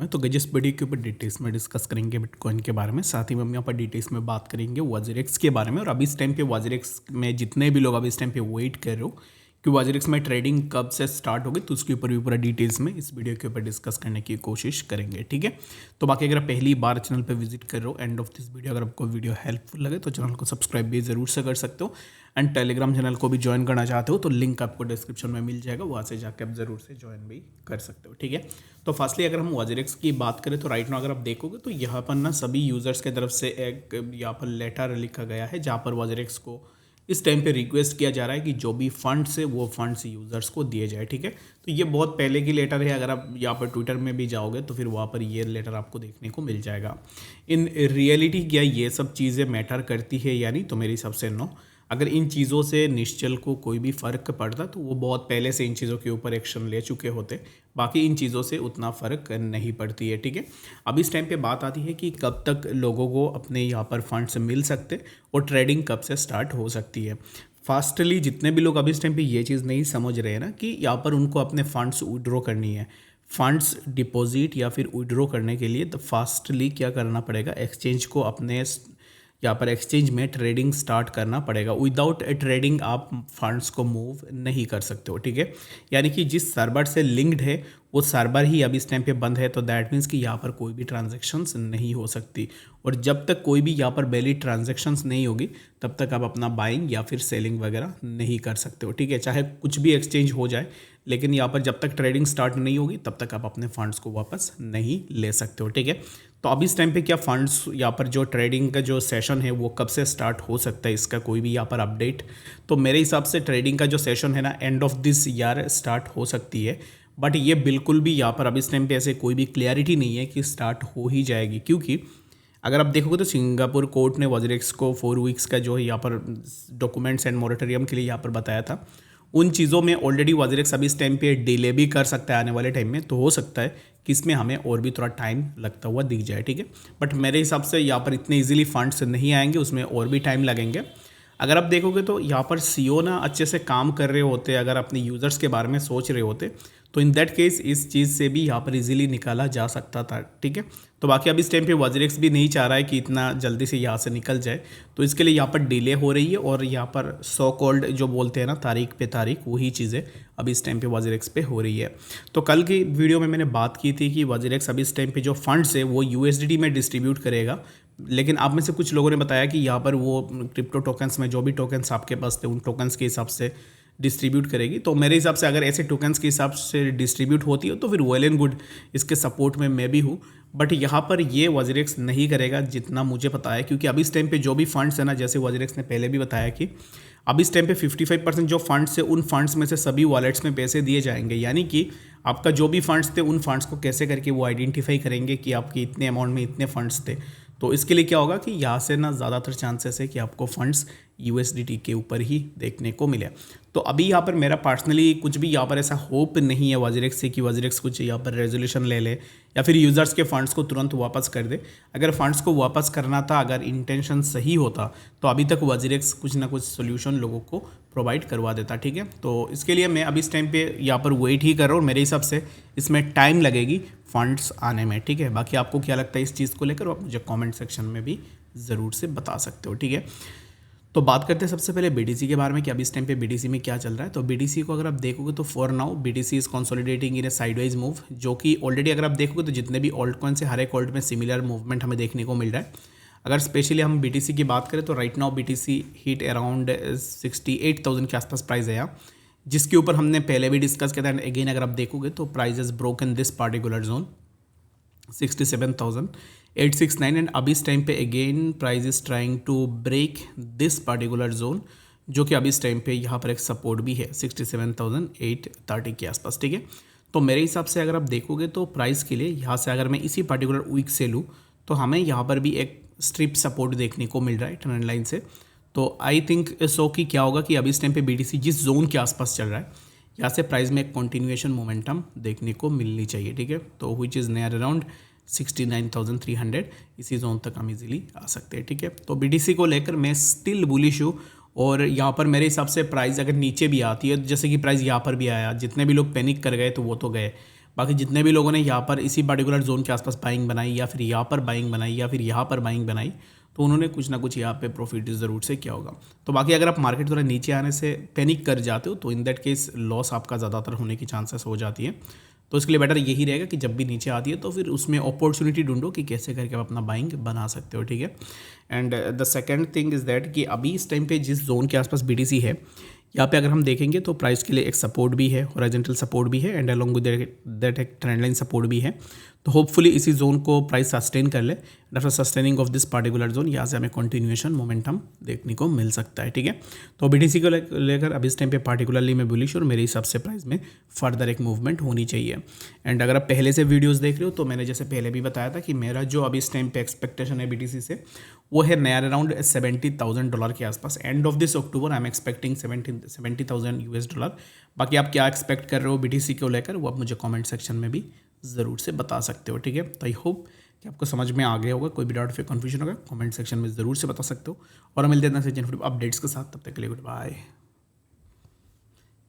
तो जिस वीडियो के ऊपर डिटेल्स में डिस्कस करेंगे बिटकॉइन के बारे में, साथ ही में हम यहाँ पर डिटेल्स में बात करेंगे वॉजरेक्स के बारे में। और अभी इस टाइम पे वॉजरेक्स में जितने भी लोग अभी इस टाइम पे वेट कर रहे हो कि वॉजरेक्स में ट्रेडिंग कब से स्टार्ट होगी, तो उसके ऊपर भी पूरा डिटेल्स में इस वीडियो के ऊपर डिस्कस करने की कोशिश करेंगे। ठीक है, तो बाकी अगर आप पहली बार चैनल पर विजिट कर रहे हो, एंड ऑफ दिस वीडियो अगर आपको वीडियो हेल्पफुल लगे तो चैनल को सब्सक्राइब भी जरूर से कर सकते हो। एंड टेलीग्राम चैनल को भी ज्वाइन करना चाहते हो तो लिंक आपको डिस्क्रिप्शन में मिल जाएगा, वहाँ से जाकर आप जरूर से ज्वाइन भी कर सकते हो। ठीक है, तो फर्स्टली अगर हम वॉजरेक्स की बात करें तो राइट नाउ अगर आप देखोगे तो यहाँ पर ना सभी यूज़र्स की तरफ से एक यहाँ पर लेटर लिखा गया है, जहाँ पर वॉजरेक्स को इस टाइम पे रिक्वेस्ट किया जा रहा है कि जो भी फंड्स है वो फंड्स यूज़र्स को दिए जाए। ठीक है, तो ये बहुत पहले की लेटर है, अगर आप यहाँ पर ट्विटर में भी जाओगे तो फिर वहाँ पर ये लेटर आपको देखने को मिल जाएगा। इन रियलिटी क्या ये सब चीज़ें मैटर करती है या नहीं, तो मेरे हिसाब से नो। अगर इन चीज़ों से निश्चल को कोई भी फ़र्क पड़ता तो वो बहुत पहले से इन चीज़ों के ऊपर एक्शन ले चुके होते। बाकी इन चीज़ों से उतना फ़र्क नहीं पड़ती है। ठीक है, अब इस टाइम पे बात आती है कि कब तक लोगों को अपने यहाँ पर फंड्स मिल सकते और ट्रेडिंग कब से स्टार्ट हो सकती है। फास्टली जितने भी लोग अभी इस टाइम पे ये चीज़ नहीं समझ रहे हैं ना कि यहाँ पर उनको अपने फंड्स विड्रॉ करनी है, फंड्स डिपॉजिट या फिर विड्रॉ करने के लिए, तो फास्टली क्या करना पड़ेगा, एक्सचेंज को अपने यहाँ पर एक्सचेंज में ट्रेडिंग स्टार्ट करना पड़ेगा। विदाउट ट्रेडिंग आप फंड्स को मूव नहीं कर सकते हो। ठीक है, यानी कि जिस सर्वर से लिंक्ड है वो सर्वर ही अभी इस टाइम पे बंद है, तो दैट मीन्स कि यहाँ पर कोई भी ट्रांजैक्शंस नहीं हो सकती। और जब तक कोई भी यहाँ पर वैलिड ट्रांजैक्शंस नहीं होगी तब तक आप अपना बाइंग या फिर सेलिंग वगैरह नहीं कर सकते हो। ठीक है, चाहे कुछ भी एक्सचेंज हो जाए, लेकिन यहाँ पर जब तक ट्रेडिंग स्टार्ट नहीं होगी तब तक आप अपने फंड्स को वापस नहीं ले सकते हो। ठीक है, तो अभी इस टाइम पे क्या फंड्स यहाँ पर जो ट्रेडिंग का जो सेशन है वो कब से स्टार्ट हो सकता है, इसका कोई भी यहाँ पर अपडेट, तो मेरे हिसाब से ट्रेडिंग का जो सेशन है ना end of this year start हो सकती है। बट ये बिल्कुल भी यहाँ पर अभी इस टाइम पे ऐसे कोई भी क्लियरिटी नहीं है कि स्टार्ट हो ही जाएगी, क्योंकि अगर आप देखोगे तो सिंगापुर कोर्ट ने वॉजरेक्स को 4 वीक्स का जो है यहाँ पर डॉक्यूमेंट्स एंड मॉरेटोरियम के लिए यहाँ पर बताया था। उन चीज़ों में ऑलरेडी वॉजरेक्स अभी इस टाइम पे डिले भी कर सकता है आने वाले टाइम में, तो हो सकता है कि इसमें हमें और भी थोड़ा टाइम लगता हुआ दिख जाए। ठीक है, बट मेरे हिसाब से यहाँ पर इतने इजीली फंड्स नहीं आएंगे, उसमें और भी टाइम लगेंगे। अगर आप देखोगे तो यहाँ पर सीईओ ना अच्छे से काम कर रहे होते, अगर अपने यूज़र्स के बारे में सोच रहे होते, तो इन दैट केस इस चीज़ से भी यहाँ पर इजीली निकाला जा सकता था। ठीक है, तो बाकी अब इस टाइम पे वॉजरेक्स भी नहीं चाह रहा है कि इतना जल्दी से यहाँ से निकल जाए, तो इसके लिए यहाँ पर डिले हो रही है। और यहाँ पर सो कॉल्ड जो बोलते हैं ना तारीख पे तारीख, वही चीज़ें अब इस टाइम पे वॉजरेक्स पे हो रही है। तो कल की वीडियो में मैंने बात की थी कि वॉजरेक्स अब इस टाइम पे जो फंड्स है वो यूएसडीटी में डिस्ट्रीब्यूट करेगा, लेकिन आप में से कुछ लोगों ने बताया कि यहाँ पर वो क्रिप्टो टोकन्स में जो भी टोकन्स आपके पास थे उन टोकन्स के हिसाब से डिस्ट्रीब्यूट करेगी। तो मेरे हिसाब से अगर ऐसे टोकन्स के हिसाब से डिस्ट्रीब्यूट होती हो तो फिर वेल एंड गुड, इसके सपोर्ट में मैं भी हूँ। बट यहाँ पर ये वॉजरेक्स नहीं करेगा जितना मुझे पता है, क्योंकि अभी इस टाइम पे जो भी फंड्स है ना, जैसे वॉजरेक्स ने पहले भी बताया कि अब इस टाइम पे 55% जो फंड्स है उन फंड्स में से सभी वॉलेट्स में पैसे दिए जाएंगे। यानी कि आपका जो भी फंड्स थे उन फंड्स को कैसे करके वो आइडेंटिफाई करेंगे कि आपके इतने अमाउंट में इतने फंड्स थे। तो इसके लिए क्या होगा कि यहाँ से ना ज़्यादातर चांसेस है कि आपको फंड्स यूएसडीटी के ऊपर ही देखने को मिले। तो अभी यहाँ पर मेरा पर्सनली कुछ भी यहाँ पर ऐसा होप नहीं है वॉजरेक्स से कि वॉजरेक्स कुछ यहाँ पर रेजोल्यूशन ले ले या फिर यूज़र्स के फंड्स को तुरंत वापस कर दे। अगर फंड्स को वापस करना था, अगर इंटेंशन सही होता, तो अभी तक वॉजरेक्स कुछ ना कुछ सोल्यूशन लोगों को प्रोवाइड करवा देता। ठीक है, तो इसके लिए मैं अभी इस टाइम पे यहाँ पर वेट ही कर रहा हूँ, मेरे हिसाब से इसमें टाइम लगेगी फंड्स आने में। ठीक है, बाकी आपको क्या लगता है इस चीज़ को लेकर, आप मुझे कमेंट सेक्शन में भी ज़रूर से बता सकते हो। ठीक है, तो बात करते हैं सबसे पहले बीटीसी के बारे में कि अभी इस टाइम पे बीटीसी में क्या चल रहा है। तो बीटीसी को अगर आप देखोगे तो for now BTC is consolidating in A sideways move, जो कि ऑलरेडी अगर आप देखोगे तो जितने भी ऑल्ट कॉइन से हर एक ऑल्ट में सिमिलर मूवमेंट हमें देखने को मिल रहा है। अगर स्पेशली हम बीटीसी की बात करें तो right now BTC hit around 68,000 के आसपास प्राइस है यहाँ, जिसके ऊपर हमने पहले भी डिस्कस किया था। एंड अगेन अगर आप देखोगे तो price is broken this particular zone 67,869 and अभी इस टाइम पे again price is trying to break this particular zone, जो कि अभी इस टाइम पे यहाँ पर एक सपोर्ट भी है 67,830 के आसपास। ठीक है, तो मेरे हिसाब से अगर आप देखोगे तो प्राइस के लिए यहाँ से अगर मैं इसी पार्टिकुलर वीक से लूँ तो हमें यहाँ पर भी एक स्ट्रिप सपोर्ट देखने को मिल रहा है ट्रेंड लाइन से। तो आई थिंक सो कि क्या होगा कि अभी इस टाइम पे बीटीसी जिस जोन के आसपास चल रहा है, यहाँ से प्राइस में एक कंटिन्यूएशन मोमेंटम देखने को मिलनी चाहिए। ठीक है, तो विच इज़ नियर अराउंड 69,300, इसी जोन तक हम इजीली आ सकते हैं। ठीक है, तो बीटीसी को लेकर मैं स्टिल बुलिश हूँ। और यहाँ पर मेरे हिसाब से प्राइस अगर नीचे भी आती है, जैसे कि प्राइस यहाँ पर भी आया, जितने भी लोग पैनिक कर गए तो वो तो गए, बाकी जितने भी लोगों ने यहाँ पर इसी पर्टिकुलर जोन के आसपास बाइंग बनाई या फिर यहाँ पर बाइंग बनाई या फिर यहाँ पर बाइंग बनाई, तो उन्होंने कुछ ना कुछ यहाँ पे प्रॉफिट ज़रूर से किया होगा। तो बाकी अगर आप मार्केट थोड़ा नीचे आने से पैनिक कर जाते हो तो इन दैट केस लॉस आपका ज़्यादातर होने की चांसेस हो जाती है। तो इसके लिए बेटर यही रहेगा कि जब भी नीचे आती है तो फिर उसमें अपॉर्चुनिटी ढूंढो कि कैसे करके आप अपना बाइंग बना सकते हो, ठीक है। And the second thing is that कि अभी इस टाइम पे जिस जोन के आसपास BTC है, यहाँ पे अगर हम देखेंगे तो प्राइस के लिए एक सपोर्ट भी है, हॉरिजॉन्टल सपोर्ट भी है एंड अलोंग विद दैट एक ट्रेंड लाइन सपोर्ट भी है। तो होपफुली इसी जोन को प्राइस सस्टेन कर ले। After sustaining of this particular zone यहाँ से हमें कंटिन्यूएशन मोमेंटम देखने को मिल सकता है, ठीक है। तो BTC को लेकर अभी इस टाइम पे पार्टिकुलरली मैं बुलिश और मेरे हिसाब से प्राइस में फर्दर एक मूवमेंट होनी चाहिए। एंड अगर आप पहले से वीडियोस देख रहे हो तो मैंने जैसे पहले भी बताया था कि मेरा जो अभी इस टाइम पे एक्सपेक्टेशन है BTC से वो है नया अराउंड $70,000 के आसपास। End of this October I am expecting $70,000। बाकी आप क्या एक्सपेक्ट कर रहे हो BTC को लेकर वो आप मुझे कमेंट सेक्शन में भी ज़रूर से बता सकते हो, ठीक है। तो आई होप कि आपको समझ में आ गया होगा। कोई भी डाउट फिर कन्फ्यूजन होगा कमेंट सेक्शन में ज़रूर से बता सकते हो। और मिलते हैं अपडेट्स के साथ, तब तक के लिए गुड बाय।